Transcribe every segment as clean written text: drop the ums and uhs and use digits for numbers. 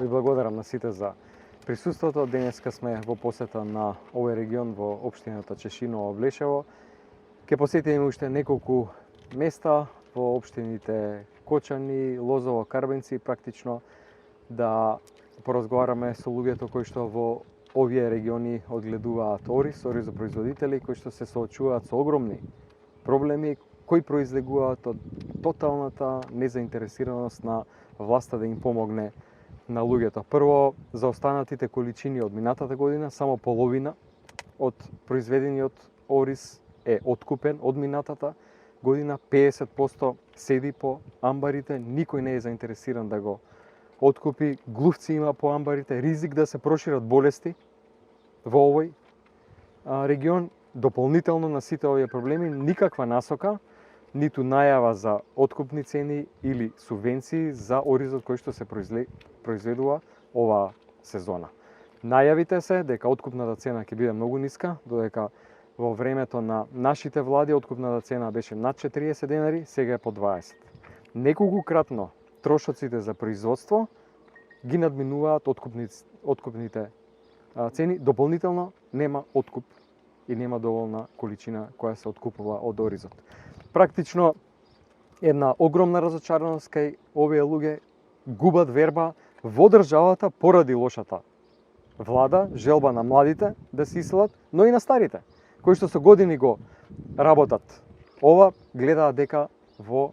Ви благодарам на сите за присуството. Денеска сме во посета на овој регион во општината Чешиново, Блешево. Ке посетиме уште неколку места во општините Кочани, Лозово, Карбенци, практично да поразговараме со луѓето кои што во овие региони одгледуваат оризопроизводители кои што се соочуваат со огромни проблеми кои произлегуваат од тоталната незаинтересираност на власта да им помогне на луѓето. Прво, за останатите количини од минатата година, само половина од произведениот ориз е откупен од минатата година, 50% седи по амбарите, никој не е заинтересиран да го откупи, глувци има по амбарите, ризик да се прошират болести во овој регион. Дополнително на сите овие проблеми, никаква насока, ниту најава за откупни цени или субвенции за оризот кој што се произведува оваа сезона. Најавите се дека откупната цена ќе биде многу ниска, додека во времето на нашите влади откупната цена беше над 40 денари, сега е по 20. Неколкукратно трошоците за производство ги надминуваат откупните цени, дополнително нема откуп и нема доволна количина која се откупува од оризот. Практично една огромна разочараност кај овие луѓе, губат верба во државата поради лошата влада, желба на младите да се иселат, но и на старите, кои што со години го работат. Ова гледаат дека во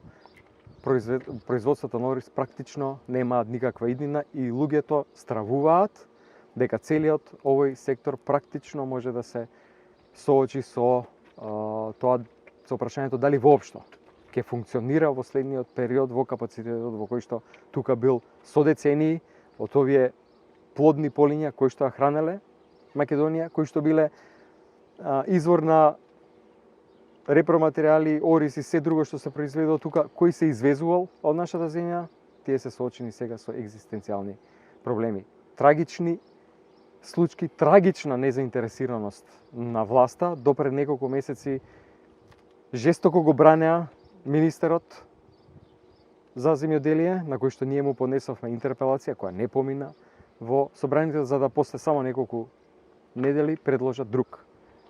производството на ориз практично немаат никаква иднина и луѓето стравуваат дека целиот овој сектор практично може да се соочи со со прашањето дали воопшто ќе функционира во следниот период во капацитетот во кој што тука бил со децении од овие плодни полиња кои што ја хранеле Македонија, кои што биле извор на репроматеријали, ориз и се друго што се произведува тука, кој се извезувал од нашата земја, тие се соочени сега со екзистенцијални проблеми. Трагични случаи, трагична незаинтересираност на власта. До пред неколку месеци жестоко го бранеа министерот за земјоделие, на кој што ние му поднесовме интерпелација, која не помина во собранието, за да после само неколку недели предложат друг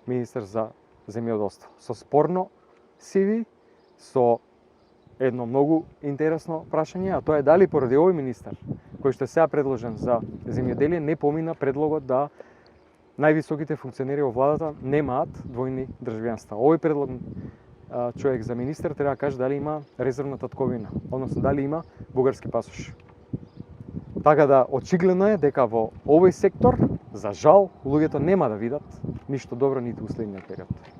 министер за земјоделство. Со спорно CV, со едно многу интересно прашање, а тоа е дали поради овој министер, кој што е сега предложен за земјоделие, не помина предлогот да највисоките функционери во владата немаат двојни државјанства. Овој предлог човек за министер треба да каже дали има резервна татковина, односно дали има бугарски пасош. Така да очигледно е дека во овој сектор, за жал, луѓето нема да видат ништо добро ниту у следниот период.